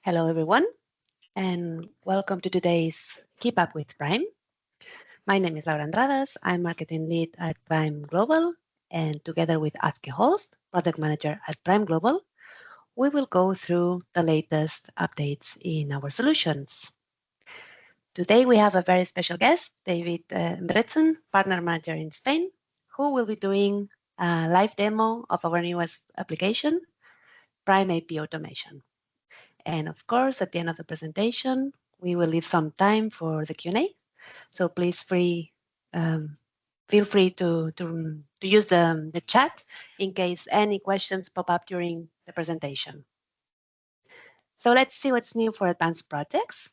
Hello, everyone, and welcome to today's Keep Up with Pryme. My name is Laura Andradas. I'm marketing lead at Pryme Global, and together with Aske Holst, product manager at Pryme Global, we will go through the latest updates in our solutions. Today, we have a very special guest, David Bretzen, partner manager in Spain, who will be doing a live demo of our newest application, Pryme AP Automation. And of course, at the end of the presentation, we will leave some time for the Q&A. So please feel free to use the chat in case any questions pop up during the presentation. So let's see what's new for advanced projects.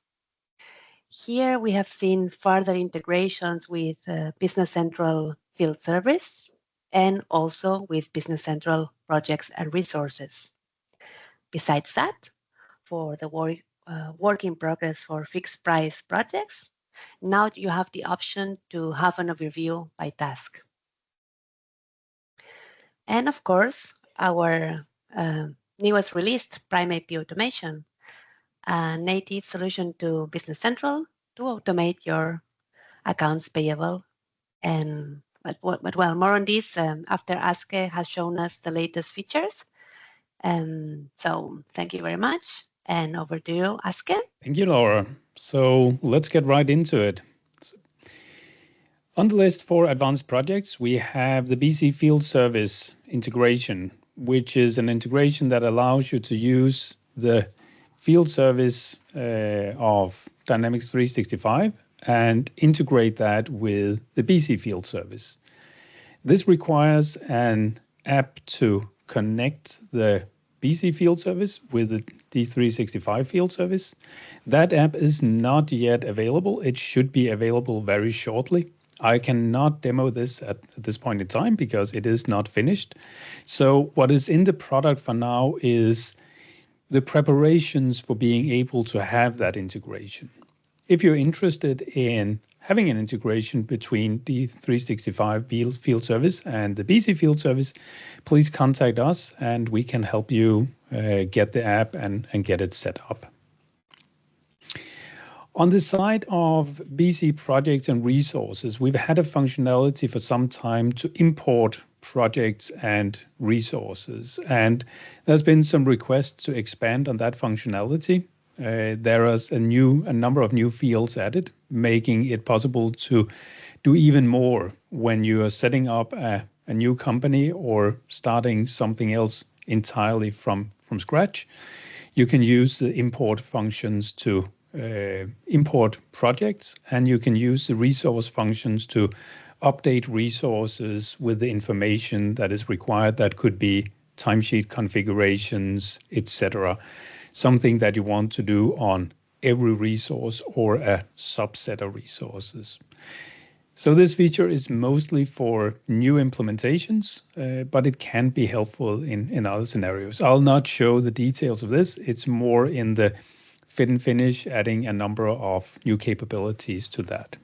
Here we have seen further integrations with Business Central Field Service and also with Business Central Projects and Resources. Besides that, for the work in progress for fixed price projects, now you have the option to have an overview by task. And of course, our newest released Pryme AP Automation, a native solution to Business Central to automate your accounts payable. And but well, more on this after Aske has shown us the latest features. So thank you very much. And over to you, Aske. Thank you, Laura. So let's get right into it. On the list for advanced projects, we have the BC Field Service integration, which is an integration that allows you to use the field service of Dynamics 365 and integrate that with the BC Field Service. This requires an app to connect the BC Field Service with the D365 Field Service. That app is not yet available. It should be available very shortly. I cannot demo this at this point in time because it is not finished. So what is in the product for now is the preparations for being able to have that integration. If you're interested in having an integration between the 365 Field Service and the BC Field Service, please contact us and we can help you get the app and get it set up. On the side of BC Projects and Resources, we've had a functionality for some time to import projects and resources, and there's been some requests to expand on that functionality. There is a number of new fields added, making it possible to do even more when you are setting up a new company or starting something else entirely from scratch. You can use the import functions to import projects, and you can use the resource functions to update resources with the information that is required. That could be timesheet configurations, etc. Something that you want to do on every resource or a subset of resources. So this feature is mostly for new implementations, but it can be helpful in other scenarios. I'll not show the details of this. It's more in the fit and finish, adding a number of new capabilities to that.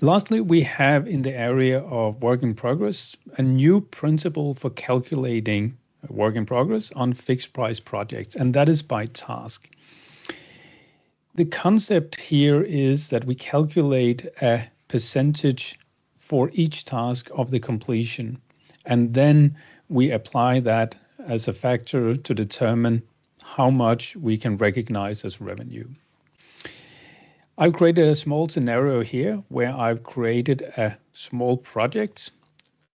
Lastly, we have in the area of work in progress, a new principle for calculating work in progress on fixed price projects, and that is by task. The concept here is that we calculate a percentage for each task of the completion, and then we apply that as a factor to determine how much we can recognize as revenue. I've created a small scenario here where I've created a small project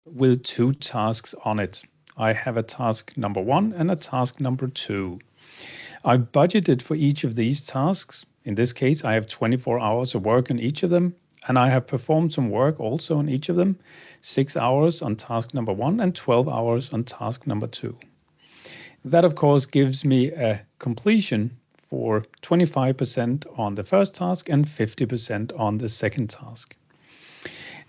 with two tasks on it. I have a task number 1 and a task number 2. I've budgeted for each of these tasks. In this case, I have 24 hours of work on each of them, and I have performed some work also on each of them, 6 hours on task number 1 and 12 hours on task number 2. That, of course, gives me a completion for 25% on the first task and 50% on the second task.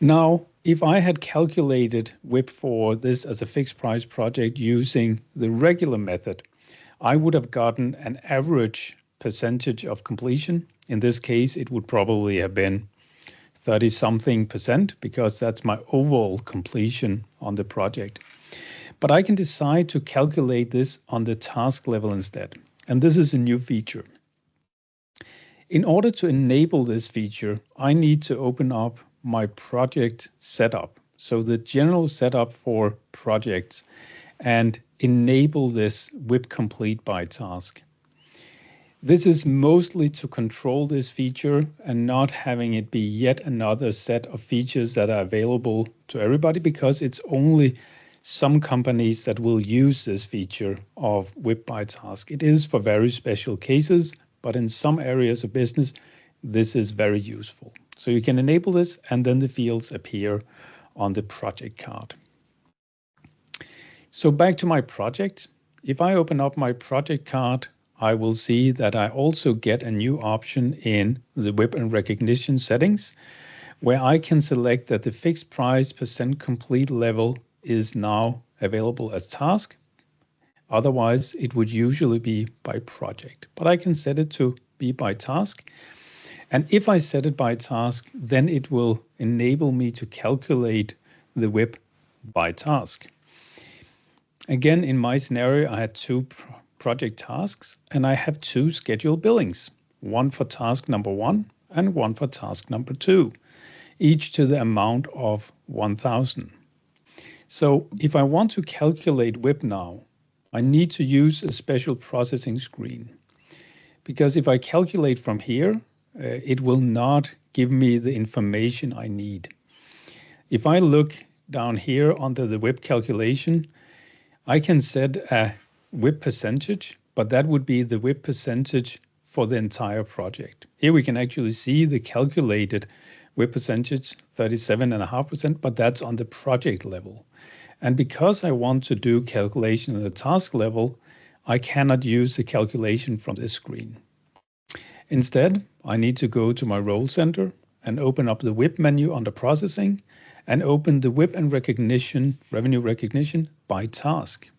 Now, if I had calculated WIP for this as a fixed price project using the regular method, I would have gotten an average percentage of completion. In this case, it would probably have been 30-something% because that's my overall completion on the project. But I can decide to calculate this on the task level instead. And this is a new feature. In order to enable this feature, I need to open up my project setup. So the general setup for projects, and enable this whip complete by task. This is mostly to control this feature and not having it be yet another set of features that are available to everybody, because it's only some companies that will use this feature of whip by task. It is for very special cases, but in some areas of business, this is very useful. So you can enable this, and then the fields appear on the project card. So back to my project. If I open up my project card, I will see that I also get a new option in the whip and recognition settings, where I can select that the fixed price % complete level is now available as task. Otherwise, it would usually be by project, but I can set it to be by task. And if I set it by task, then it will enable me to calculate the whip by task. Again, in my scenario, I had two project tasks, and I have two scheduled billings, one for task number 1 and one for task number 2, each to the amount of 1,000. So if I want to calculate WIP now, I need to use a special processing screen, because if I calculate from here, it will not give me the information I need. If I look down here under the WIP calculation, I can set a WIP percentage, but that would be the WIP percentage for the entire project. Here we can actually see the calculated WIP percentage, 37.5%, but that's on the project level. And because I want to do calculation at the task level, I cannot use the calculation from this screen. Instead, I need to go to my role center and open up the WIP menu under processing and open the WIP and recognition, revenue recognition by task.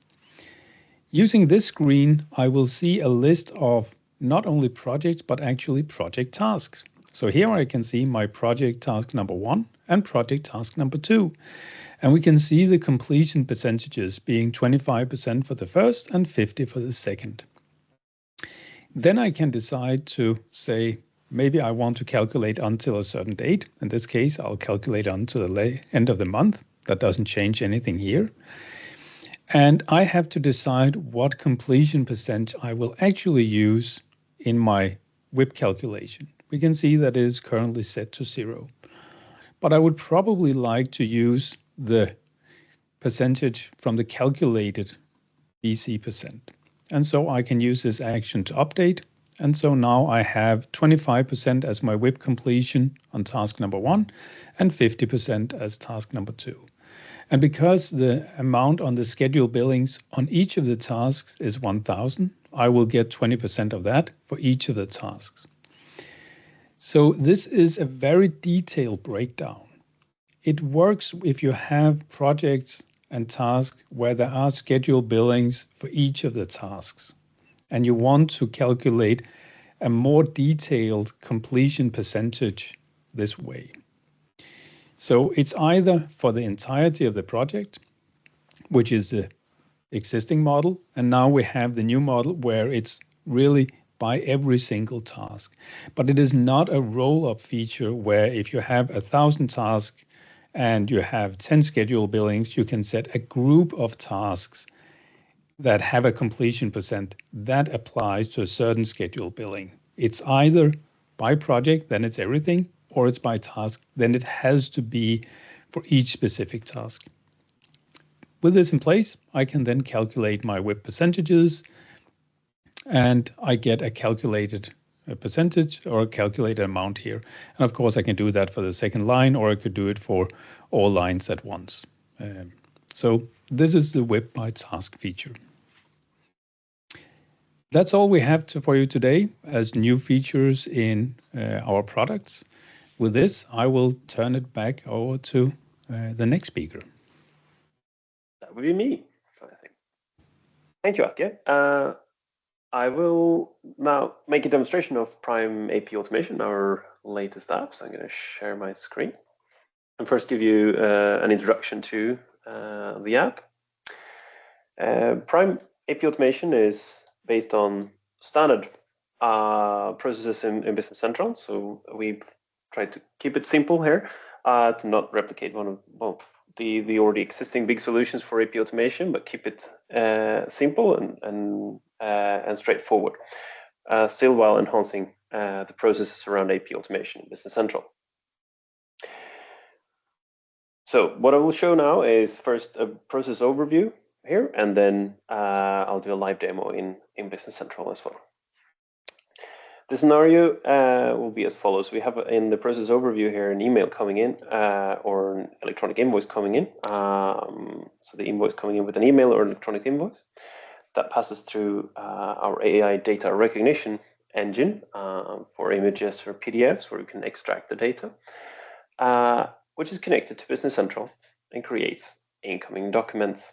Using this screen, I will see a list of not only projects, but actually project tasks. So here I can see my project task number 1 and project task number 2. And we can see the completion percentages being 25% for the first and 50% for the second. Then I can decide to say, maybe I want to calculate until a certain date. In this case, I'll calculate until the end of the month. That doesn't change anything here. And I have to decide what completion percent I will actually use in my WIP calculation. We can see that it is currently set to 0. But I would probably like to use the percentage from the calculated BC percent. And so I can use this action to update. And so now I have 25% as my WIP completion on task number 1 and 50% as task number 2. And because the amount on the schedule billings on each of the tasks is 1,000, I will get 20% of that for each of the tasks. So this is a very detailed breakdown. It works if you have projects and tasks where there are scheduled billings for each of the tasks, and you want to calculate a more detailed completion percentage this way. So it's either for the entirety of the project, which is the existing model, and now we have the new model where it's really by every single task. But it is not a roll-up feature where if you have 1,000 tasks and you have 10 scheduled billings, you can set a group of tasks that have a completion percent that applies to a certain scheduled billing. It's either by project, then it's everything, or it's by task, then it has to be for each specific task. With this in place, I can then calculate my WIP percentages, and I get a calculated percentage or a calculated amount here. And of course, I can do that for the second line, or I could do it for all lines at once. So this is the WIP by task feature. That's all we have for you today as new features in our products. With this, I will turn it back over to the next speaker. That would be me, I think. Thank you, Aske. I will now make a demonstration of Pryme AP Automation, our latest app. So I'm going to share my screen and first give you an introduction to the app. Pryme AP Automation is based on standard processes in Business Central. So we've tried to keep it simple here to not replicate one of the already existing big solutions for AP automation, but keep it simple and straightforward, still while enhancing the processes around AP automation in Business Central. So what I will show now is first a process overview here, and then I'll do a live demo in Business Central as well. The scenario will be as follows. We have in the process overview here an email coming in or an electronic invoice coming in. So the invoice coming in with an email or electronic invoice that passes through our AI data recognition engine for images or PDFs where we can extract the data, which is connected to Business Central and creates incoming documents.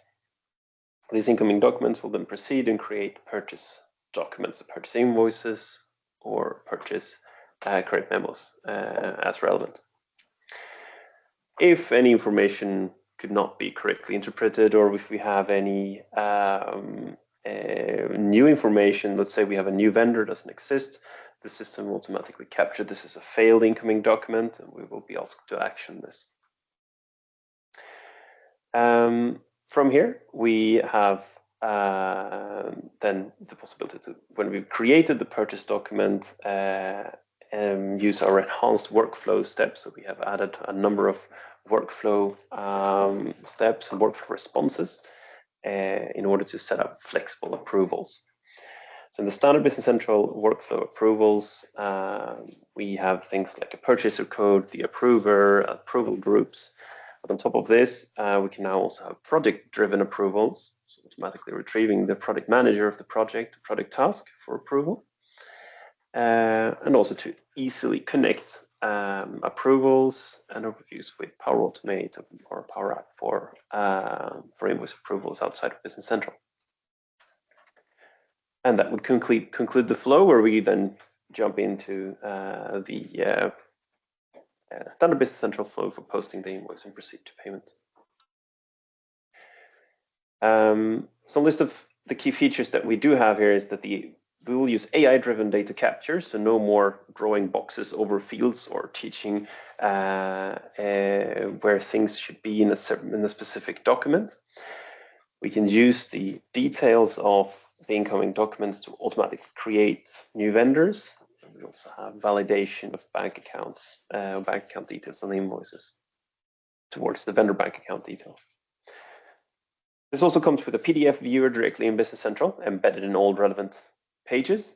These incoming documents will then proceed and create purchase documents, purchase invoices, or purchase credit memos as relevant. If any information could not be correctly interpreted, or if we have any new information, let's say we have a new vendor doesn't exist, the system will automatically capture this as a failed incoming document, and we will be asked to action this. From here, we have then the possibility to, when we've created the purchase document, use our enhanced workflow steps. So we have added a number of workflow steps and workflow responses in order to set up flexible approvals. So in the standard Business Central workflow approvals, we have things like a purchaser code, the approver, approval groups. But on top of this, we can now also have project-driven approvals, so automatically retrieving the project manager of the project task for approval, and also to easily connect approvals and overviews with Power Automate or Power App for invoice approvals outside of Business Central. And that would conclude the flow, where we then jump into the standard Business Central flow for posting the invoice and proceed to payment. Some list of the key features that we do have here is that we will use AI-driven data capture, so no more drawing boxes over fields or teaching where things should be in a specific document. We can use the details of the incoming documents to automatically create new vendors. We also have validation of bank accounts, bank account details on the invoices towards the vendor bank account details. This also comes with a PDF viewer directly in Business Central, embedded in all relevant pages.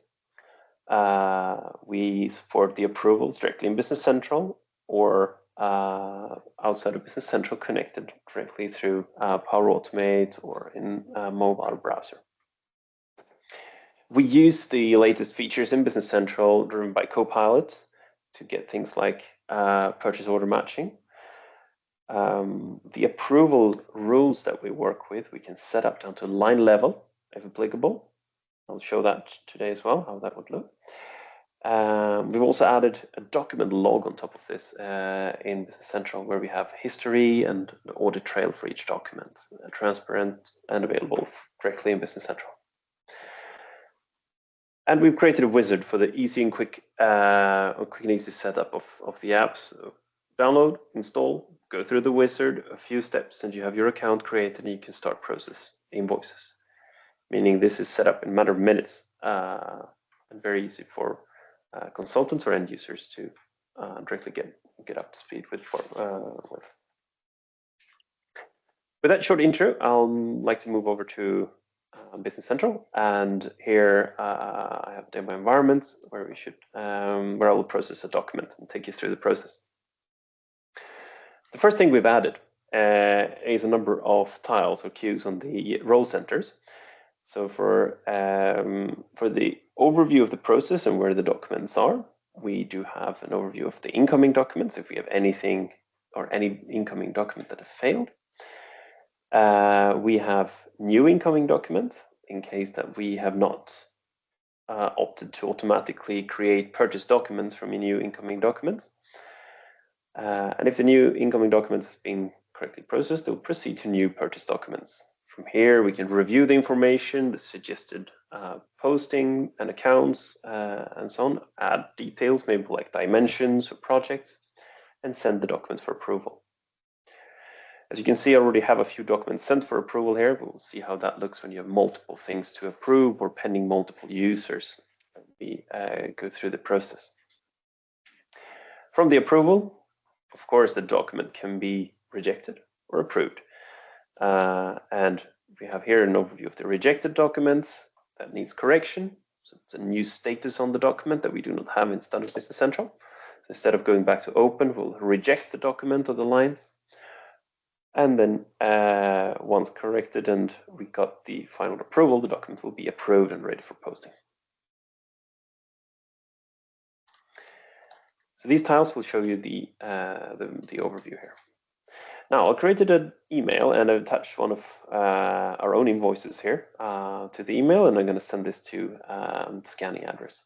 We support the approvals directly in Business Central or outside of Business Central, connected directly through Power Automate or in a mobile browser. We use the latest features in Business Central driven by Copilot to get things like purchase order matching. The approval rules that we work with, we can set up down to line level if applicable. I'll show that today as well, how that would look. We've also added a document log on top of this in Business Central, where we have history and an audit trail for each document, transparent and available directly in Business Central. And we've created a wizard for the easy and quick and easy setup of the app. So download, install, go through the wizard, a few steps, and you have your account created, and you can start process invoices. Meaning this is set up in a matter of minutes and very easy for consultants or end users to directly get up to speed with. With that short intro, I'd like to move over to Business Central, and here I have demo environments where I will process a document and take you through the process. The first thing we've added is a number of tiles or queues on the role centers. So for the overview of the process and where the documents are, we do have an overview of the incoming documents if we have anything or any incoming document that has failed. We have new incoming documents in case that we have not opted to automatically create purchase documents from new incoming documents. And if the new incoming documents has been correctly processed, they'll proceed to new purchase documents From here, we can review the information, the suggested posting and accounts, and so on, add details, maybe like dimensions or projects, and send the documents for approval. As you can see, I already have a few documents sent for approval here, but we'll see how that looks when you have multiple things to approve or pending multiple users. We go through the process. From the approval, of course, the document can be rejected or approved. And we have here an overview of the rejected documents that needs correction. So it's a new status on the document that we do not have in Standard Business Central. So instead of going back to open, we'll reject the document or the lines. And then once corrected and we got the final approval, the document will be approved and ready for posting. So these tiles will show you the overview here. Now, I created an email and I've attached one of our own invoices here to the email, and I'm going to send this to the scanning address.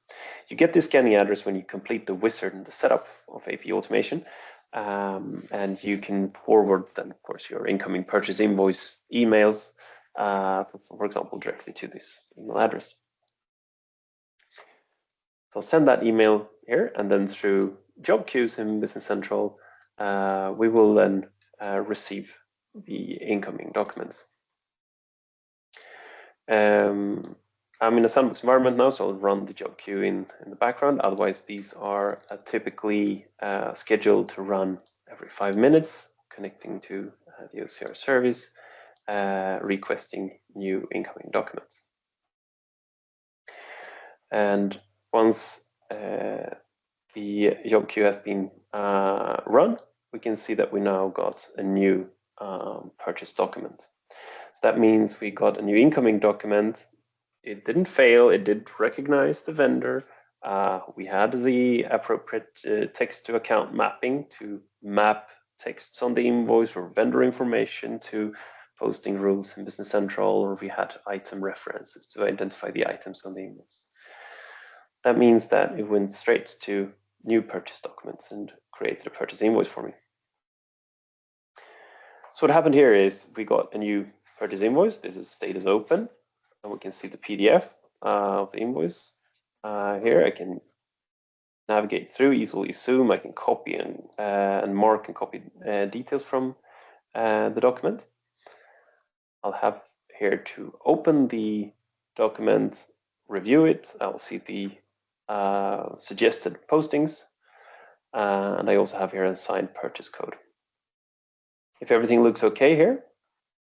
You get this scanning address when you complete the wizard and the setup of AP Automation, and you can forward then, of course, your incoming purchase invoice emails, for example, directly to this email address. So I'll send that email here, and then through job queues in Business Central, we will then receive the incoming documents. I'm in a sandbox environment now, so I'll run the job queue in the background. Otherwise, these are typically scheduled to run every 5 minutes, connecting to the OCR service, requesting new incoming documents. And once the job queue has been run, we can see that we now got a new purchase document. So that means we got a new incoming document. It didn't fail, it did recognize the vendor. We had the appropriate text to account mapping to map texts on the invoice or vendor information to posting rules in Business Central, or we had item references to identify the items on the invoice. That means that it went straight to new purchase documents and created a purchase invoice for me. So what happened here is we got a new purchase invoice. This is status open, and we can see the PDF of the invoice. Here I can navigate through, easily zoom. I can copy and mark and copy details from the document. I'll have here to open the document, review it. I'll see the suggested postings, and I also have here a signed purchase code. If everything looks okay here,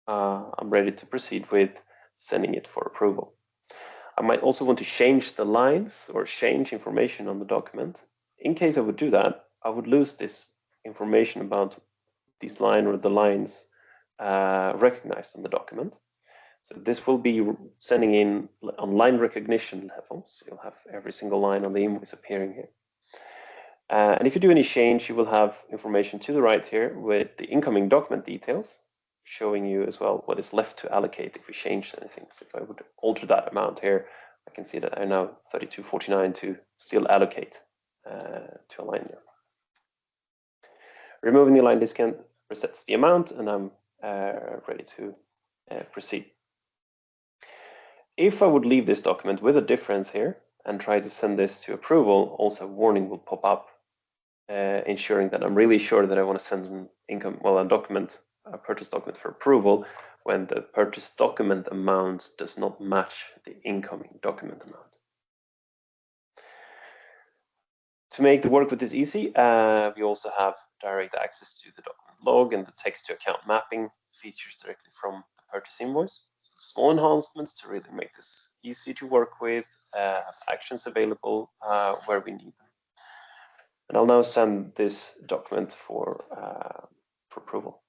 I'm ready to proceed with sending it for approval. I might also want to change the lines or change information on the document. In case I would do that, I would lose this information about this line or the lines recognized on the document. So this will be sending in on line recognition levels. You'll have every single line on the invoice appearing here. And if you do any change, you will have information to the right here with the incoming document details, showing you as well what is left to allocate if we change anything. So if I would alter that amount here, I can see that I now 32.49 to still allocate to a line there. Removing the line discount resets the amount, and I'm ready to proceed. If I would leave this document with a difference here and try to send this to approval, also a warning will pop up, ensuring that I'm really sure that I want to send a purchase document for approval when the purchase document amount does not match the incoming document amount. To make the work with this easy, we also have direct access to the document log and the text to account mapping features directly from the purchase invoice. Small enhancements to really make this easy to work with, actions available where we need them. And I'll now send this document for approval.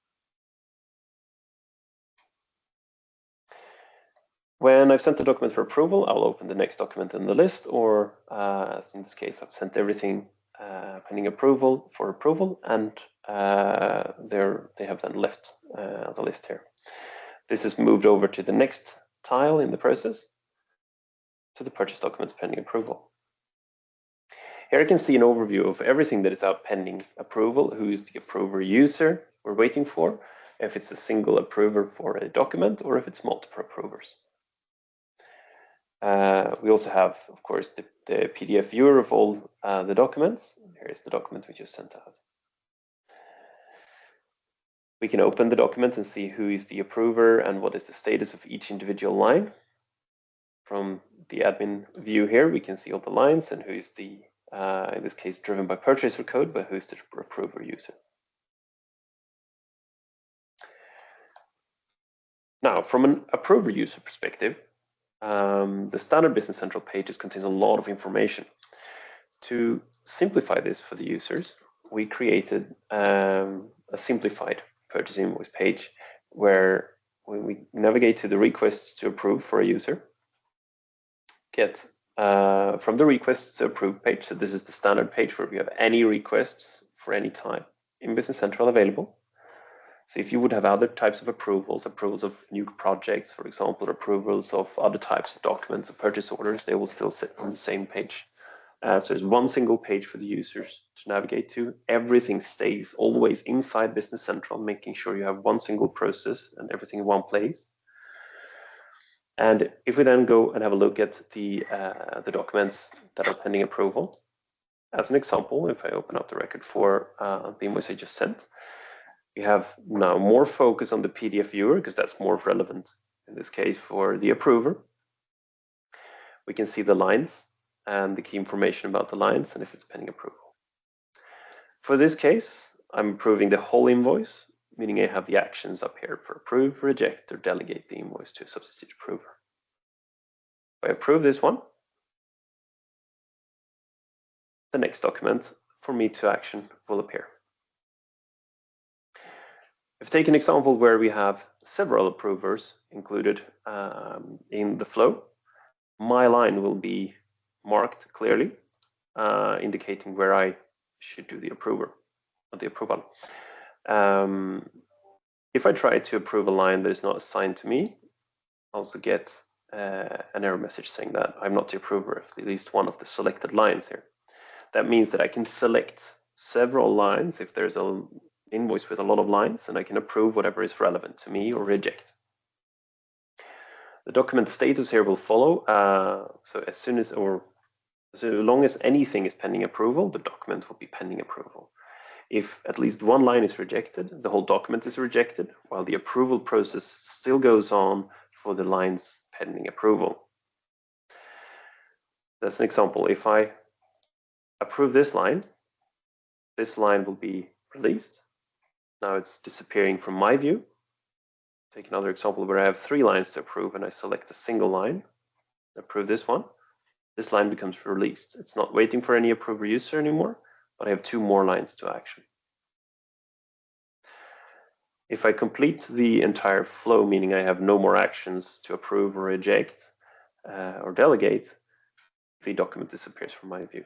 When I've sent the document for approval, I'll open the next document in the list, or as in this case, I've sent everything pending approval for approval, and they have then left the list here. This is moved over to the next tile in the process, to the purchase documents pending approval. Here I can see an overview of everything that is out pending approval, who is the approver user we're waiting for, if it's a single approver for a document or if it's multiple approvers. We also have, of course, the PDF viewer of all the documents. Here is the document we just sent out. We can open the document and see who is the approver and what is the status of each individual line. From the admin view here, we can see all the lines and who is the, in this case, driven by purchaser code, but who is the approver user. Now, from an approver user perspective, the standard Business Central pages contains a lot of information. To simplify this for the users, we created a simplified purchase invoice page where when we navigate to the requests to approve for a user, get from the requests to approve page. So this is the standard page where we have any requests for any type in Business Central available. So if you would have other types of approvals of new projects, for example, or approvals of other types of documents or purchase orders, they will still sit on the same page. So there's one single page for the users to navigate to. Everything stays always inside Business Central, making sure you have one single process and everything in one place. And if we then go and have a look at the documents that are pending approval, as an example, if I open up the record for the invoice I just sent, we have now more focus on the PDF viewer because that's more relevant in this case for the approver. We can see the lines and the key information about the lines and if it's pending approval. For this case, I'm approving the whole invoice, meaning I have the actions up here for approve, reject, or delegate the invoice to a substitute approver. If I approve this one, the next document for me to action will appear. If take an example where we have several approvers included in the flow, my line will be marked clearly, indicating where I should do the approval. If I try to approve a line that is not assigned to me, I also get an error message saying that I'm not the approver of at least one of the selected lines here. That means that I can select several lines if there's an invoice with a lot of lines, and I can approve whatever is relevant to me or reject. The document status here will follow. So as long as anything is pending approval, the document will be pending approval. If at least one line is rejected, the whole document is rejected, while the approval process still goes on for the lines pending approval. That's an example. If I approve this line will be released. Now it's disappearing from my view. Take another example where I have 3 lines to approve and I select a single line, approve this one. This line becomes released. It's not waiting for any approver user anymore, but I have 2 more lines to action. If I complete the entire flow, meaning I have no more actions to approve or reject or delegate, the document disappears from my view.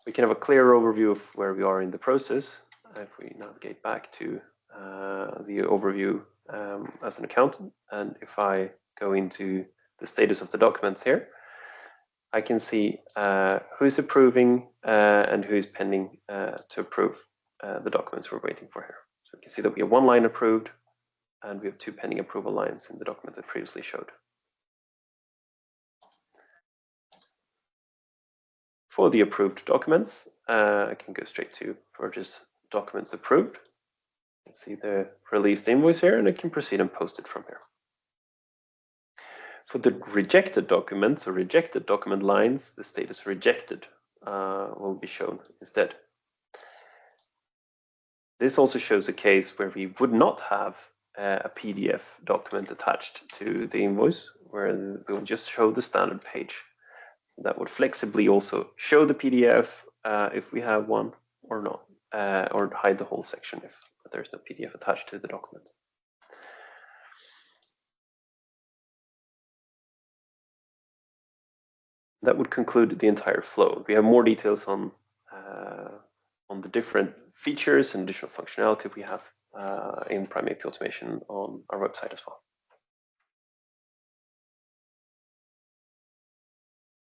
We can have a clear overview of where we are in the process. If we navigate back to the overview as an accountant, and if I go into the status of the documents here, I can see who's approving and who's pending to approve the documents we're waiting for here. So we can see that we have 1 line approved and we have 2 pending approval lines in the document that previously showed. For the approved documents, I can go straight to purchase documents approved. You can see the released invoice here, and I can proceed and post it from here. For the rejected documents or rejected document lines, the status rejected will be shown instead. This also shows a case where we would not have a PDF document attached to the invoice, where we'll just show the standard page. So that would flexibly also show the PDF if we have one or not, or hide the whole section if there's no PDF attached to the document. That would conclude the entire flow. We have more details on the different features and additional functionality we have in Pryme AP Automation on our website as well.